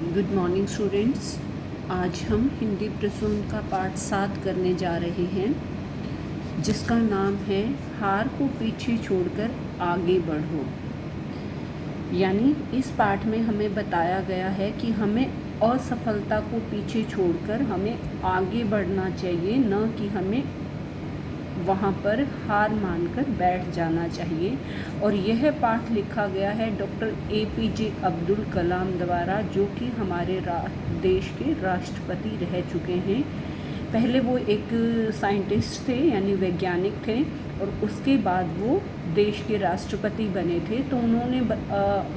Good morning students. आज हम हिंदी प्रसून का पाठ 7 करने जा रहे हैं, जिसका नाम है हार को पीछे छोड़कर आगे बढ़ो। यानी इस पाठ में हमें बताया गया है कि हमें असफलता को पीछे छोड़कर हमें आगे बढ़ना चाहिए, न कि हमें वहाँ पर हार मानकर बैठ जाना चाहिए। और यह पाठ लिखा गया है डॉक्टर APJ अब्दुल कलाम द्वारा, जो कि हमारे देश के राष्ट्रपति रह चुके हैं। पहले वो एक साइंटिस्ट थे, यानी वैज्ञानिक थे, और उसके बाद वो देश के राष्ट्रपति बने थे। तो उन्होंने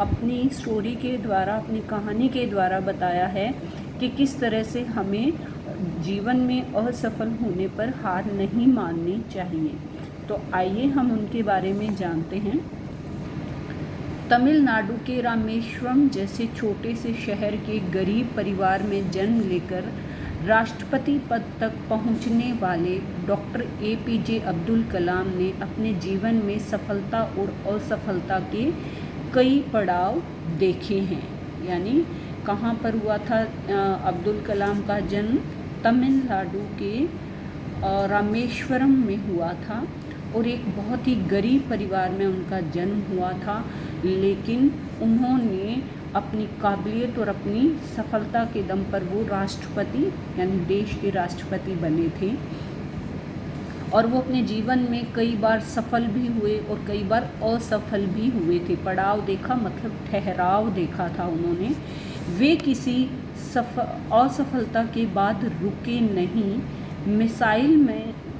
अपनी स्टोरी के द्वारा, अपनी कहानी के द्वारा बताया है कि किस तरह से हमें जीवन में असफल होने पर हार नहीं माननी चाहिए। तो आइए हम उनके बारे में जानते हैं। तमिलनाडु के रामेश्वरम जैसे छोटे से शहर के गरीब परिवार में जन्म लेकर राष्ट्रपति पद तक पहुंचने वाले डॉक्टर APJ अब्दुल कलाम ने अपने जीवन में सफलता और असफलता के कई पड़ाव देखे हैं। यानी कहाँ पर हुआ था अब्दुल कलाम का जन्म? तमिलनाडु के रामेश्वरम में हुआ था, और एक बहुत ही गरीब परिवार में उनका जन्म हुआ था। लेकिन उन्होंने अपनी काबिलियत और अपनी सफलता के दम पर वो राष्ट्रपति, यानी देश के राष्ट्रपति बने थे। और वो अपने जीवन में कई बार सफल भी हुए और कई बार असफल भी हुए थे। पड़ाव देखा मतलब ठहराव देखा था उन्होंने। वे किसी असफलता के बाद रुके नहीं। मिसाइल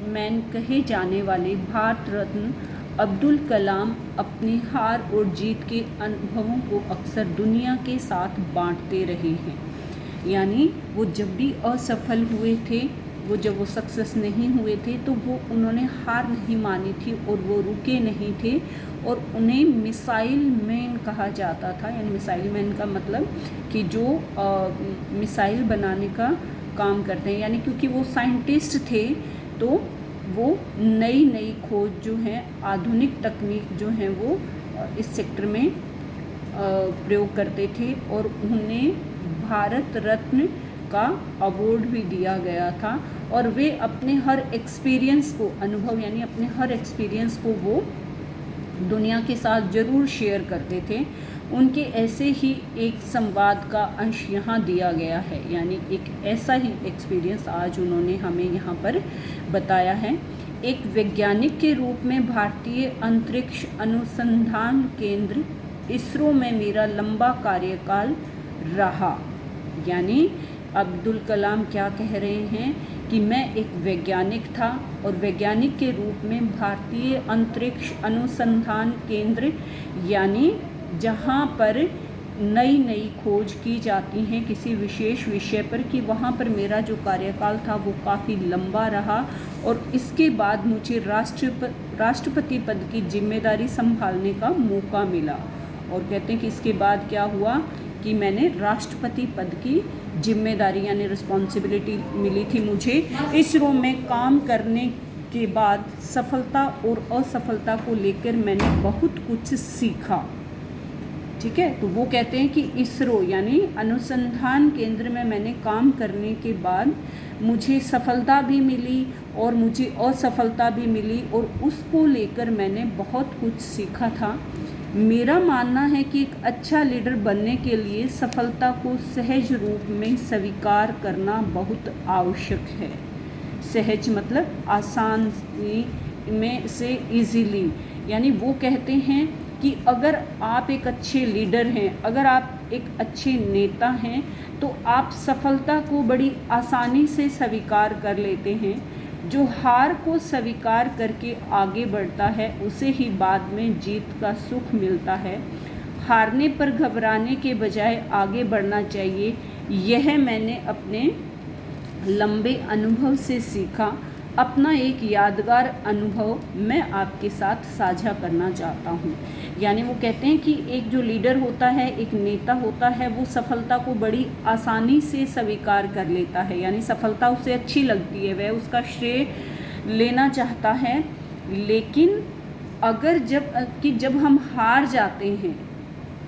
मैन कहे जाने वाले भारत रत्न अब्दुल कलाम अपनी हार और जीत के अनुभवों को अक्सर दुनिया के साथ बांटते रहे हैं। यानी वो जब भी असफल हुए थे, जब वो सक्सेस नहीं हुए थे, तो वो उन्होंने हार नहीं मानी थी और वो रुके नहीं थे। और उन्हें मिसाइल मैन कहा जाता था। यानी मिसाइल मैन का मतलब कि जो मिसाइल बनाने का काम करते हैं। यानी क्योंकि वो साइंटिस्ट थे, तो वो नई नई खोज जो है, आधुनिक तकनीक जो है, वो इस सेक्टर में प्रयोग करते थे। और उन्हें भारत रत्न का अवार्ड भी दिया गया था। और वे अपने हर एक्सपीरियंस को, अनुभव यानी अपने हर एक्सपीरियंस को वो दुनिया के साथ ज़रूर शेयर करते थे। उनके ऐसे ही एक संवाद का अंश यहाँ दिया गया है। यानी एक ऐसा ही एक्सपीरियंस आज उन्होंने हमें यहाँ पर बताया है। एक वैज्ञानिक के रूप में भारतीय अंतरिक्ष अनुसंधान केंद्र इसरो में मेरा लंबा कार्यकाल रहा। यानी अब्दुल कलाम क्या कह रहे हैं कि मैं एक वैज्ञानिक था, और वैज्ञानिक के रूप में भारतीय अंतरिक्ष अनुसंधान केंद्र, यानी जहाँ पर नई नई खोज की जाती हैं किसी विशेष विषय पर, कि वहाँ पर मेरा जो कार्यकाल था वो काफ़ी लंबा रहा। और इसके बाद मुझे राष्ट्रपति पद की जिम्मेदारी संभालने का मौका मिला। और कहते हैं कि इसके बाद क्या हुआ कि मैंने राष्ट्रपति पद की जिम्मेदारी, यानी रिस्पॉन्सिबिलिटी मिली थी मुझे। इसरो में काम करने के बाद सफलता और असफलता को लेकर मैंने बहुत कुछ सीखा। ठीक है, तो वो कहते हैं कि इसरो यानी अनुसंधान केंद्र में मैंने काम करने के बाद मुझे सफलता भी मिली और मुझे असफलता भी मिली, और उसको लेकर मैंने बहुत कुछ सीखा था। मेरा मानना है कि एक अच्छा लीडर बनने के लिए सफलता को सहज रूप में स्वीकार करना बहुत आवश्यक है। सहज मतलब आसानी में से, इजीली। यानी वो कहते हैं कि अगर आप एक अच्छे लीडर हैं, अगर आप एक अच्छे नेता हैं, तो आप सफलता को बड़ी आसानी से स्वीकार कर लेते हैं। जो हार को स्वीकार करके आगे बढ़ता है, उसे ही बाद में जीत का सुख मिलता है। हारने पर घबराने के बजाय आगे बढ़ना चाहिए। यह मैंने अपने लंबे अनुभव से सीखा। अपना एक यादगार अनुभव मैं आपके साथ साझा करना चाहता हूँ। यानी वो कहते हैं कि एक जो लीडर होता है, एक नेता होता है, वो सफलता को बड़ी आसानी से स्वीकार कर लेता है। यानी सफलता उसे अच्छी लगती है, वह उसका श्रेय लेना चाहता है। लेकिन अगर जब हम हार जाते हैं,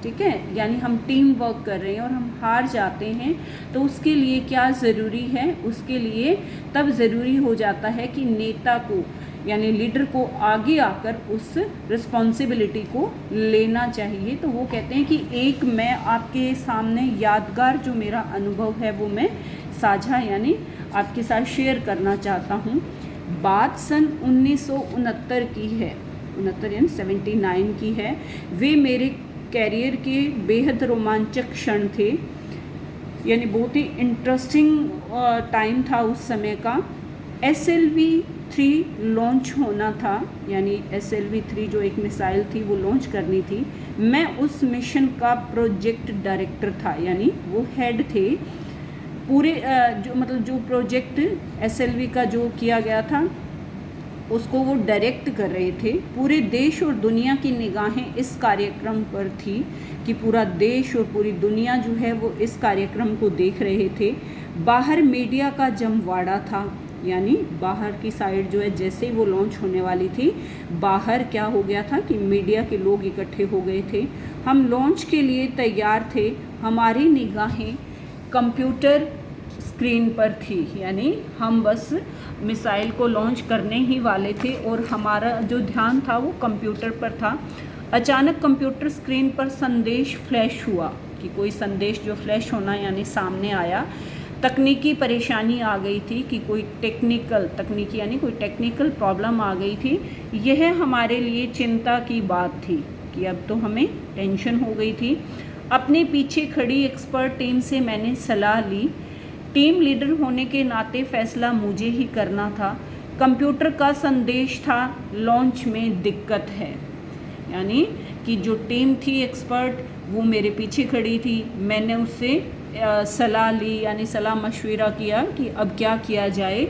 ठीक है, यानी हम टीम वर्क कर रहे हैं और हम हार जाते हैं तो उसके लिए क्या ज़रूरी है, उसके लिए तब ज़रूरी हो जाता है कि नेता को यानी लीडर को आगे आकर उस रिस्पॉन्सिबिलिटी को लेना चाहिए। तो वो कहते हैं कि एक मैं आपके सामने यादगार जो मेरा अनुभव है वो मैं साझा यानी आपके साथ शेयर करना चाहता हूँ। बात सन 1969 की है, 69 यानी 79 की है। वे मेरे कैरियर के बेहद रोमांचक क्षण थे, यानी बहुत ही इंटरेस्टिंग टाइम था उस समय का। SLV-3 लॉन्च होना था, यानी SLV-3 जो एक मिसाइल थी वो लॉन्च करनी थी। मैं उस मिशन का प्रोजेक्ट डायरेक्टर था, यानी वो हेड थे पूरे जो प्रोजेक्ट SLV का जो किया गया था उसको वो डायरेक्ट कर रहे थे। पूरे देश और दुनिया की निगाहें इस कार्यक्रम पर थी कि पूरा देश और पूरी दुनिया जो है वो इस कार्यक्रम को देख रहे थे। बाहर मीडिया का जमवाड़ा था, यानी बाहर की साइड जो है जैसे ही वो लॉन्च होने वाली थी, बाहर क्या हो गया था कि मीडिया के लोग इकट्ठे हो गए थे। हम लॉन्च के लिए तैयार थे, हमारी निगाहें कंप्यूटर स्क्रीन पर थी, यानी हम बस मिसाइल को लॉन्च करने ही वाले थे और हमारा जो ध्यान था वो कंप्यूटर पर था। अचानक कंप्यूटर स्क्रीन पर संदेश फ्लैश हुआ कि कोई संदेश जो फ्लैश होना यानी सामने आया। तकनीकी परेशानी आ गई थी कि कोई तकनीकी यानी कोई टेक्निकल प्रॉब्लम आ गई थी। यह हमारे लिए चिंता की बात थी कि अब तो हमें टेंशन हो गई थी। अपने पीछे खड़ी एक्सपर्ट टीम से मैंने सलाह ली। टीम लीडर होने के नाते फैसला मुझे ही करना था। कंप्यूटर का संदेश था लॉन्च में दिक्कत है, यानी कि जो टीम थी एक्सपर्ट वो मेरे पीछे खड़ी थी। मैंने उससे सलाह ली, यानी सलाह मशवरा किया कि अब क्या किया जाए।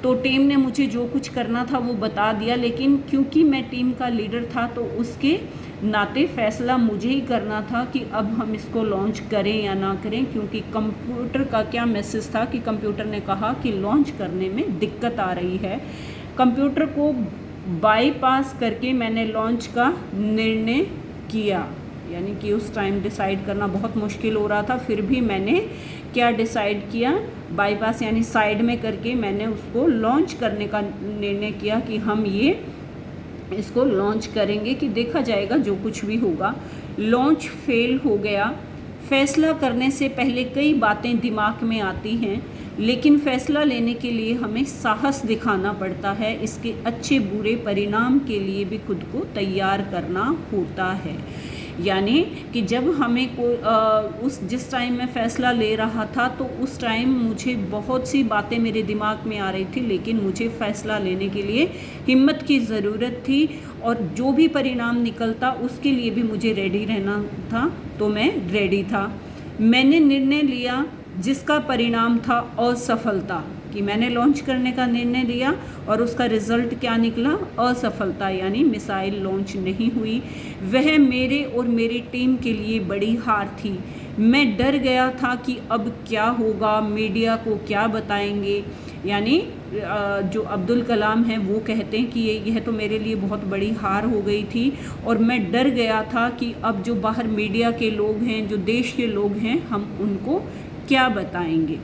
तो टीम ने मुझे जो कुछ करना था वो बता दिया, लेकिन क्योंकि मैं टीम का लीडर था तो उसके नाते फैसला मुझे ही करना था कि अब हम इसको लॉन्च करें या ना करें, क्योंकि कंप्यूटर का क्या मैसेज था कि कंप्यूटर ने कहा कि लॉन्च करने में दिक्कत आ रही है। कंप्यूटर को बाईपास करके मैंने लॉन्च का निर्णय किया, यानी कि उस टाइम डिसाइड करना बहुत मुश्किल हो रहा था, फिर भी मैंने क्या डिसाइड किया, बाईपास यानी साइड में करके मैंने उसको लॉन्च करने का निर्णय किया कि हम इसको लॉन्च करेंगे, कि देखा जाएगा जो कुछ भी होगा। लॉन्च फेल हो गया। फैसला करने से पहले कई बातें दिमाग में आती हैं, लेकिन फ़ैसला लेने के लिए हमें साहस दिखाना पड़ता है। इसके अच्छे बुरे परिणाम के लिए भी खुद को तैयार करना होता है। यानी कि जब हमें जिस टाइम मैं फ़ैसला ले रहा था तो उस टाइम मुझे बहुत सी बातें मेरे दिमाग में आ रही थी, लेकिन मुझे फ़ैसला लेने के लिए हिम्मत की ज़रूरत थी और जो भी परिणाम निकलता उसके लिए भी मुझे रेडी रहना था, तो मैं रेडी था। मैंने निर्णय लिया जिसका परिणाम था असफलता, कि मैंने लॉन्च करने का निर्णय लिया और उसका रिज़ल्ट क्या निकला, असफलता, यानी मिसाइल लॉन्च नहीं हुई। वह मेरे और मेरी टीम के लिए बड़ी हार थी। मैं डर गया था कि अब क्या होगा, मीडिया को क्या बताएंगे। यानी जो अब्दुल कलाम हैं वो कहते हैं कि यह तो मेरे लिए बहुत बड़ी हार हो गई थी और मैं डर गया था कि अब जो बाहर मीडिया के लोग हैं, जो देश के लोग हैं, हम उनको क्या बताएंगे।